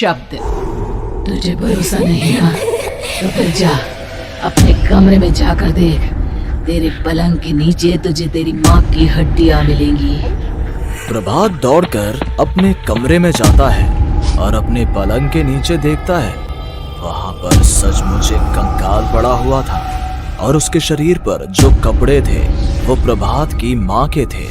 अपशब्द। तुझे भरोसा नहीं ना, तो फिर जा अपने कमरे में जाकर देख। तेरे पलंग के नीचे तुझे तेरी माँ की हड्डियां मिलेंगी। प्रभात दौड़कर अपने कमरे में जाता है और अपने पलंग के नीचे देखता है। वहां पर सचमुच एक कंकाल पड़ा हुआ था और उसके शरीर पर जो कपड़े थे वो प्रभात की माँ के थे।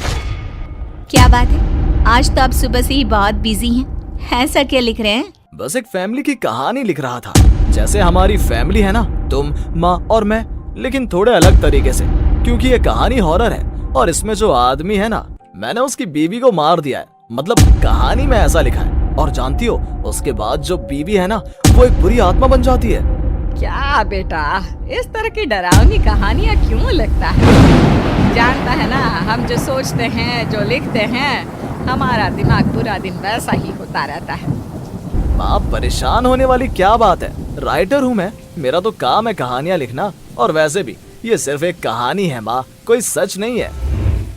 क्या बात है, आज तो आप सुबह से ही बहुत बिजी हैं। ऐसा क्या लिख रहे हैं? बस एक फैमिली की कहानी लिख रहा था। जैसे हमारी फैमिली है ना, तुम, माँ और मैं, लेकिन थोड़े अलग तरीके से, क्योंकि ये कहानी हॉरर है और इसमें जो आदमी है ना, मैंने उसकी बीवी को मार दिया है। मतलब कहानी में ऐसा लिखा है। और जानती हो, उसके बाद जो बीवी है ना, वो एक बुरी आत्मा बन जाती है। क्या बेटा, इस तरह की डरावनी कहानियाँ क्यों लिखता है? जानता है ना, हम जो सोचते हैं, जो लिखते हैं, हमारा दिमाग पूरा दिन वैसा ही होता रहता है। माँ, परेशान होने वाली क्या बात है? राइटर हूँ मैं, मेरा तो काम है कहानियाँ लिखना। और वैसे भी ये सिर्फ एक कहानी है माँ, कोई सच नहीं है।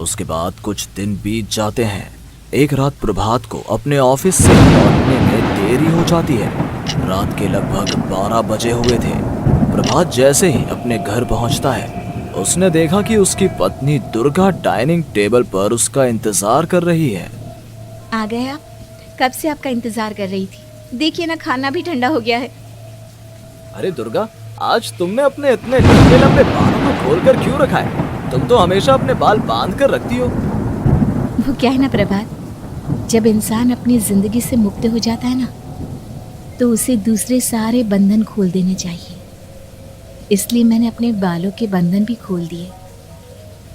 उसके बाद कुछ दिन बीत जाते हैं। एक रात प्रभात को अपने ऑफिस से लौटने में देरी हो जाती है। रात के लगभग 12 बजे हुए थे। प्रभात जैसे ही अपने घर पहुंचता है, उसने देखा कि उसकी पत्नी दुर्गा डाइनिंग टेबल पर उसका इंतजार कर रही है। आ गए आप? कब से आपका इंतजार कर रही थी। देखिए ना, खाना भी ठंडा हो गया है। अरे दुर्गा, आज तुमने अपने इतने लंबे लंबे बालों को खोलकर क्यों रखा है? तुम तो हमेशा अपने बाल बांध कर रखती हो। वो क्या है ना प्रभात, जब इंसान अपनी जिंदगी से मुक्त हो जाता है ना, तो उसे दूसरे सारे बंधन खोल देने चाहिए। इसलिए मैंने अपने बालों के बंधन भी खोल दिए।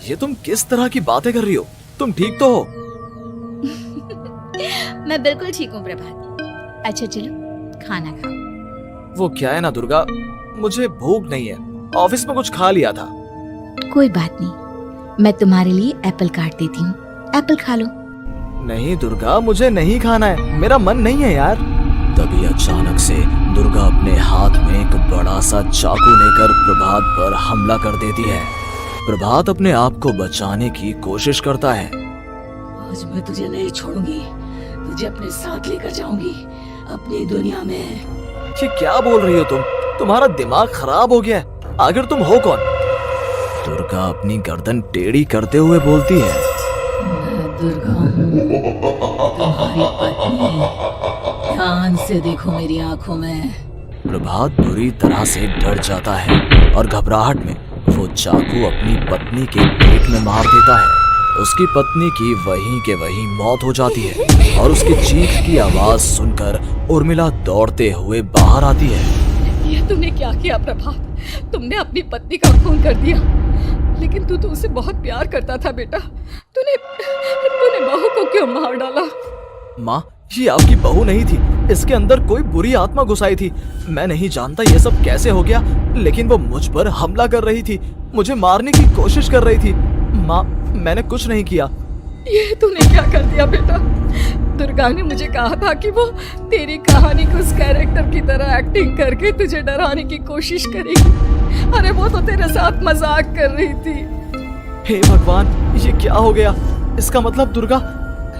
ये तुम किस तरह की बातें कर रही हो? तुम ठीक तो हो? मैं बिल्कुल ठीक हूँ प्रभात। अच्छा चलो खाना खाओ। वो क्या है ना दुर्गा, मुझे भूख नहीं है। ऑफिस में कुछ खा लिया था। कोई बात नहीं, मैं तुम्हारे लिए एप्पल काट देती हूँ, एप्पल खा लो। नहीं दुर्गा, मुझे नहीं खाना है, मेरा मन नहीं है यार। तभी अचानक से दुर्गा अपने हाथ में एक बड़ा सा चाकू लेकर प्रभात पर हमला कर देती है। प्रभात अपने आप को बचाने की कोशिश करता है। आज मैं तुझे नहीं छोड़ूंगी, तुझे अपने साथ लेकर जाऊंगी अपनी दुनिया में। ये क्या बोल रही हो तुम? तुम्हारा दिमाग खराब हो गया है। आखिर तुम हो कौन? दुर्गा अपनी गर्दन टेढ़ी करते हुए बोलती है। मैं दुर्गा हूँ, तुम्हारी पत्नी। ध्यान से देखो मेरी आंखों में। प्रभात बुरी तरह से डर जाता है और घबराहट में वो चाकू अपनी पत्नी के पेट में मार देता है। उसकी पत्नी की वहीं के वहीं मौत हो जाती है और उसकी चीख की आवाज सुनकर उर्मिला दौड़ते हुए बाहर आती है। ये तूने क्या किया प्रभात? तुमने अपनी पत्नी का खून कर दिया। लेकिन तू तो उसे बहुत प्यार करता था बेटा। तूने बहू को क्यों मार डाला? माँ, ये आपकी बहू नहीं थी, इसके अंदर कोई बुरी आत्मा घुसाई थी। मैं नहीं जानता ये सब कैसे हो गया, लेकिन वो मुझ पर हमला कर रही थी, मुझे मारने की कोशिश कर रही थी। माँ, मैंने कुछ नहीं किया। ये तूने क्या कर दिया बेटा? दुर्गा ने मुझे कहा था कि वो तेरी कहानी को उस कैरेक्टर की तरह एक्टिंग करके तुझे डराने की कोशिश करेगी। अरे वो तो तेरे साथ मजाक कर रही थी। हे भगवान, ये क्या हो गया? इसका मतलब दुर्गा।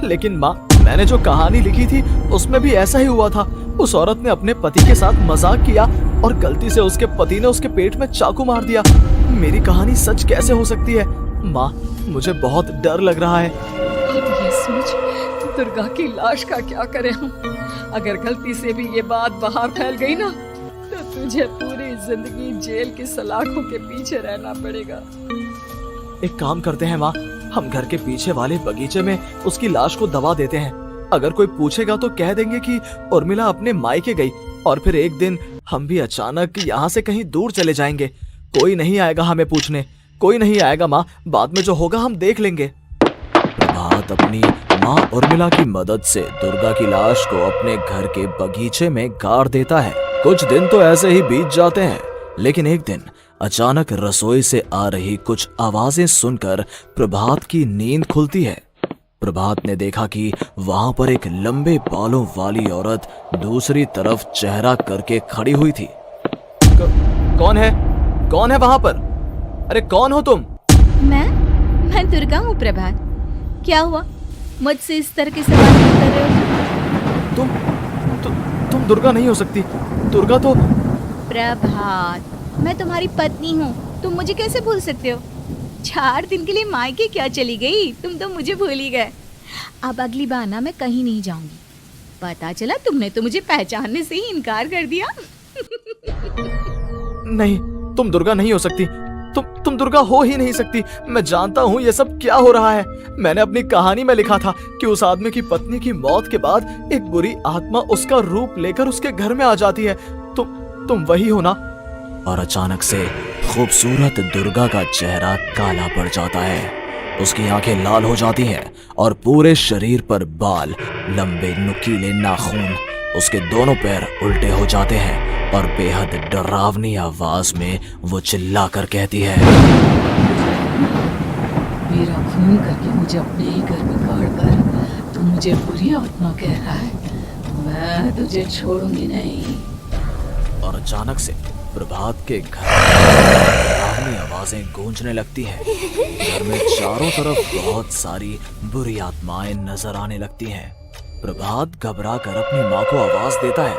लेकिन माँ, मैंने जो कहानी लिखी थी उसमें भी ऐसा ही हुआ था। उस औरत ने अपने पति के साथ मजाक किया और गलती से उसके पति ने उसके पेट में चाकू मार दिया। मेरी कहानी सच कैसे हो सकती है? माँ, मुझे बहुत डर लग रहा है। अब ये सोच, दुर्गा की लाश का क्या करें हम? अगर गलती से भी ये बात बाहर फैल गई ना, तो तुझे पूरी जिंदगी जेल की सलाखों के पीछे रहना पड़ेगा। एक काम करते हैं माँ, हम घर के पीछे वाले बगीचे में उसकी लाश को दबा देते हैं। अगर कोई पूछेगा तो कह देंगे कि उर्मिला अपने मायके गई और फिर एक दिन हम भी अचानक यहाँ से कहीं दूर चले जाएंगे। कोई नहीं आएगा हमें पूछने, कोई नहीं आएगा माँ। बाद में जो होगा हम देख लेंगे। प्रभात अपनी माँ उर्मिला की मदद से दुर्गा की लाश को अपने घर के बगीचे में गाड़ देता है। कुछ दिन तो ऐसे ही बीत जाते हैं, लेकिन एक दिन अचानक रसोई से आ रही कुछ आवाजें सुनकर प्रभात की नींद खुलती है। प्रभात ने देखा कि वहां पर एक लंबे बालों वाली औरत दूसरी तरफ चेहरा करके खड़ी हुई थी। कौन है? कौन है वहां पर? अरे कौन हो तुम? मैं दुर्गा हूँ प्रभात। क्या हुआ? मुझसे इस तरह के सवाल क्यों कर रहे हो? तुम तुम दुर्गा नहीं हो सकती। दुर्गा तो प्रभात, मैं तुम्हारी पत्नी हूँ, तुम मुझे कैसे भूल सकते हो? 4 दिन के लिए मायके क्या चली गई, तुम तो मुझे भूल ही गए। अब अगली बार ना मैं कहीं नहीं जाऊंगी। पता चला तुमने तो मुझे पहचानने से ही इनकार कर दिया। नहीं, तुम दुर्गा नहीं हो सकती। तुम दुर्गा हो ही नहीं सकती। मैं जानता हूँ ये सब क्या हो रहा है। मैंने अपनी कहानी में लिखा था कि उस आदमी की पत्नी की मौत के बाद एक बुरी आत्मा उसका रूप लेकर उसके घर में आ जाती है। तुम वही हो ना? और अचानक से खूबसूरत दुर्गा का चेहरा काला पड़ जाता है। उसकी आंखें लाल हो जाती हैं और पूरे शरीर पर बाल, लंबे नुकीले नाखून, उसके दोनों पैर उल्टे हो जाते हैं और बेहद डरावनी आवाज में वो चिल्लाकर कहती है, मेरा खून करके मुझे अपने ही घर में गाड़ कर तू मुझे बुरी आत्मा कह रहा है। मैं तुझे छोड़ूंगी नहीं। और अचानक से प्रभात के घर में डरावनी आवाजें गूंजने लगती हैं। घर में चारों तरफ बहुत सारी बुरी आत्माएं नजर आने लगती हैं। प्रभात घबरा कर अपनी माँ को आवाज देता है,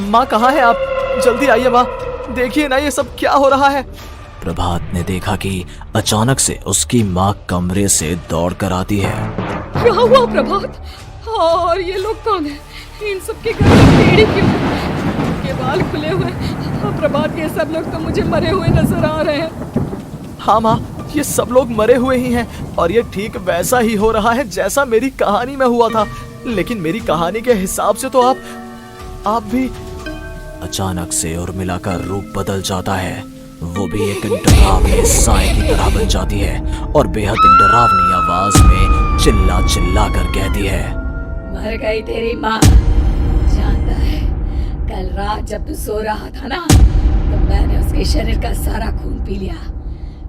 माँ कहाँ है आप? जल्दी आइए माँ, देखिए ना ये सब क्या हो रहा है। प्रभात ने देखा कि अचानक से उसकी माँ कमरे से दौड़ कर आती है। क्या हुआ प्रभात? और ये लोग कौन है? इन सब के घर में टेढ़ी क्यों? इनके बाल खुले हुए। प्रभात, ये सब लोग तो मुझे मरे हुए नजर आ रहे हैं। हाँ माँ, ये सब लोग मरे हुए ही हैं और ये ठीक वैसा ही हो रहा है जैसा मेरी कहानी में हुआ था। लेकिन मेरी कहानी के हिसाब से तो आप भी। अचानक से उर्मिला का रूप बदल जाता है। वो भी एक डरावनी साए की तरह बन जाती है और बेहद डरावनी आवाज में चिल्ला चिल्ला कर कहती है, मर गई तेरी माँ। जानता है, कल रात जब तू सो रहा था ना, तो मैंने उसके शरीर का सारा खून पी लिया।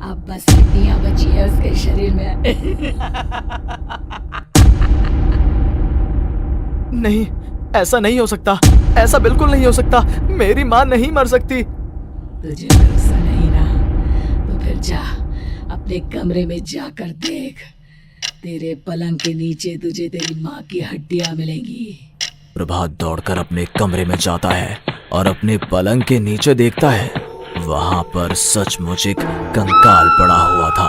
अब बस हड्डियां बची है उसके शरीर में। नहीं, ऐसा नहीं हो सकता। ऐसा बिल्कुल नहीं हो सकता। मेरी माँ नहीं मर सकती। तुझे भरोसा नहीं ना, तो फिर जा अपने कमरे में जाकर देख। तेरे पलंग के नीचे तुझे तेरी माँ की हड्डियां मिलेंगी। प्रभात दौड़कर अपने कमरे में जाता है और अपने पलंग के नीचे देखता है। वहां पर सचमुच एक कंकाल पड़ा हुआ था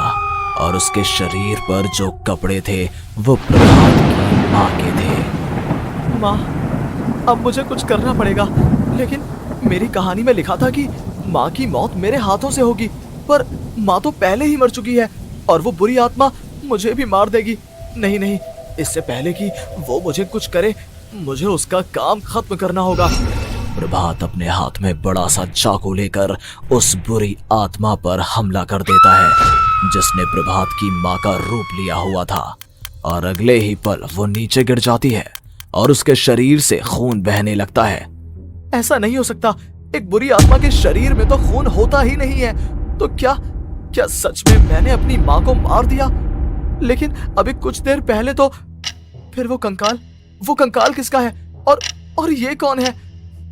और उसके शरीर पर जो कपड़े थे वो प्रभात की माँ के थे। माँ, अब मुझे कुछ करना पड़ेगा। लेकिन मेरी कहानी में लिखा था कि माँ की मौत मेरे हाथों से होगी, पर माँ तो पहले ही मर चुकी है और वो बुरी आत्मा मुझे भी मार देगी। नहीं नहीं, इससे पहले कि वो मुझे कुछ करे, मुझे उसका काम खत्म करना होगा। प्रभात अपने हाथ में बड़ा सा चाकू लेकर उस बुरी आत्मा पर हमला कर देता है जिसने प्रभात की माँ का रूप लिया हुआ था। और अगले ही पल वो नीचे गिर जाती है और उसके शरीर से खून बहने लगता है। ऐसा नहीं हो सकता। एक बुरी आत्मा के शरीर में तो खून होता ही नहीं है। तो क्या सच में मैंने अपनी माँ को मार दिया? लेकिन अभी कुछ देर पहले तो फिर वो कंकाल किसका है? और ये कौन है?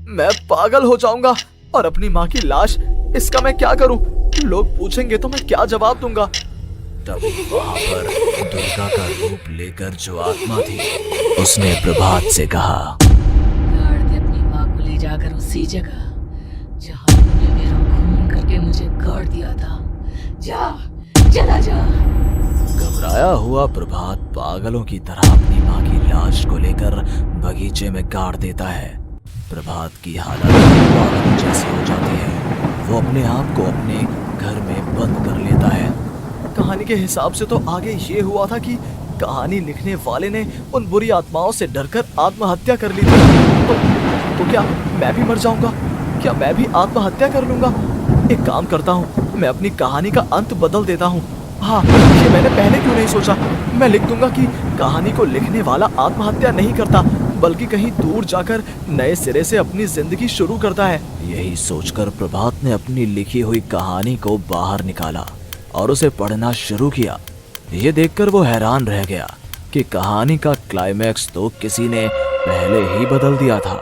मैं पागल हो जाऊंगा। और अपनी माँ की लाश, इसका मैं क्या करूं? लोग पूछेंगे तो मैं क्या जवाब दूंगा? तब वहां पर दुर्गा का रूप लेकर जो आत्मा थी उसने प्रभात से कहा, गाड़ दे अपनी माँ को ले जाकर उसी जगह जहाँ तूने मेरा खून करके मुझे गाड़ दिया था। चला जा। घबराया हुआ प्रभात पागलों की तरह अपनी माँ की लाश को लेकर बगीचे में गाड़ देता है। प्रभात की हालत पागल जैसी हो जाती है। वो अपने आप को अपने घर में बंद कर लेता है। कहानी के हिसाब से तो आगे ये हुआ था कि कहानी लिखने वाले ने उन बुरी आत्माओं से डरकर आत्महत्या कर ली थी। तो क्या मैं भी मर जाऊंगा? क्या मैं भी आत्महत्या कर लूंगा? एक काम करता हूँ, मैं अपनी कहानी का अंत बदल देता हूँ। हाँ, ये मैंने पहले क्यों नहीं सोचा। मैं लिख दूंगा कि कहानी को लिखने वाला आत्महत्या नहीं करता, बल्कि कहीं दूर जाकर नए सिरे से अपनी जिंदगी शुरू करता है। यही सोचकर प्रभात ने अपनी लिखी हुई कहानी को बाहर निकाला और उसे पढ़ना शुरू किया। ये देखकर वो हैरान रह गया कि कहानी का क्लाइमैक्स तो किसी ने पहले ही बदल दिया था।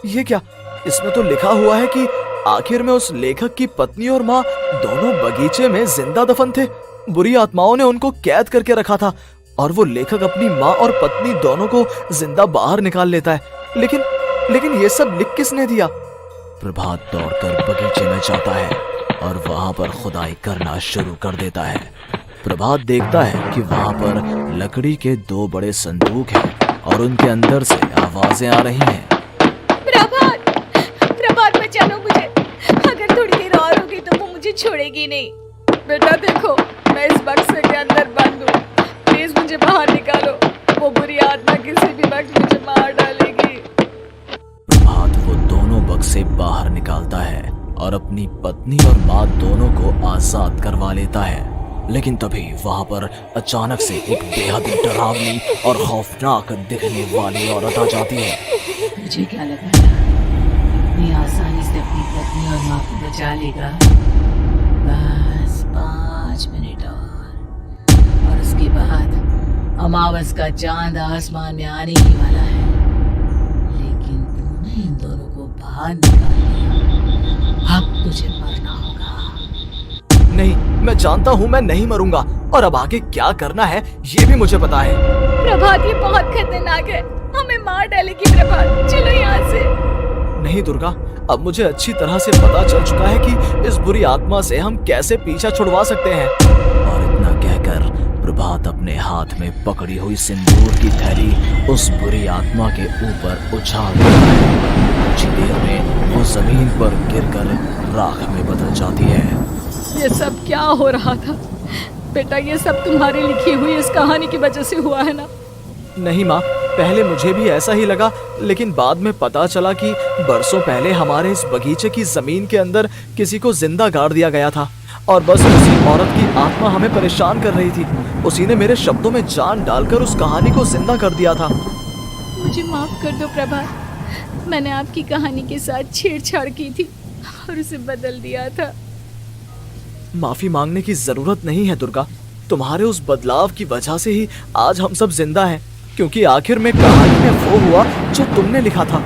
ये क्या? इसमें तो लिखा हुआ है कि आखिर में उस लेखक की पत्नी और माँ दोनों बगीचे में जिंदा दफन थे। बुरी आत्माओं ने उनको कैद करके रखा था और वो लेखक अपनी माँ और पत्नी दोनों को जिंदा बाहर निकाल लेता है। लेकिन ये सब लिख किसने दिया? प्रभात दौड़कर बगीचे में जाता है और वहां पर खुदाई करना शुरू कर देता है। प्रभात देखता है कि वहां पर लकड़ी के 2 बड़े संदूक हैं और उनके अंदर से आवाजें आ रही हैं। प्रभात बचा लो मुझे, अगर थोड़ी देर और होगी तो वो मुझे छोड़ेगी नहीं। बेटा देखो, मैं इस बक्से के अंदर बंद हूँ, प्लीज मुझे बाहर निकालो, वो बुरी आत्मा किसी भी वक्त मुझे मार डालेगी। प्रभात वो दोनों बक्से बाहर निकालता है और अपनी पत्नी और माँ दोनों को आजाद करवा लेता है। लेकिन तभी वहां पर अचानक से एक बेहद डरावनी और खौफनाक दिखने वाली औरत आ जाती है। मुझे क्या लगा था इतनी आसानी से अपनी पत्नी और माँ को बचा लेगा? बस 5 मिनट और उसके बाद अमावस का चांद आसमान में आने ही वाला है। लेकिन तूने इन दोनों को बाहर निकाल लिया, अब तुझे मरना होगा। नहीं, मैं जानता हूँ मैं नहीं मरूंगा और अब आगे क्या करना है ये भी मुझे पता है। प्रभात ये बहुत खतरनाक है, हमें मार डालेगी। प्रभात चलो यहाँ से। नहीं दुर्गा, अब मुझे अच्छी तरह से पता चल चुका है कि इस बुरी आत्मा से हम कैसे पीछा छुड़वा सकते हैं। और इतना कहकर प्रभात अपने हाथ में पकड़ी हुई सिंदूर की थैली उस बुरी आत्मा के ऊपर उछाल देता है। कुछ ही देर में वो जमीन पर गिरकर राख में बदल जाती है। ये सब क्या हो रहा था बेटा? ये सब तुम्हारी लिखी हुई इस कहानी की वजह से हुआ है ना? नहीं माँ, पहले मुझे भी ऐसा ही लगा, लेकिन बाद में पता चला कि बरसों पहले हमारे इस बगीचे की जमीन के अंदर किसी को जिंदा गाड़ दिया गया था और बस उसी औरत की आत्मा हमें परेशान कर रही थी। उसी ने मेरे शब्दों में जान डालकर उस कहानी को जिंदा कर दिया था। मुझे माफ कर दो प्रभात, मैंने आपकी कहानी के साथ छेड़छाड़ की थी और उसे बदल दिया था। माफी मांगने की जरूरत नहीं है दुर्गा, तुम्हारे उस बदलाव की वजह से ही आज हम सब जिंदा हैं, क्योंकि आखिर में कहानी में वो हुआ जो तुमने लिखा था।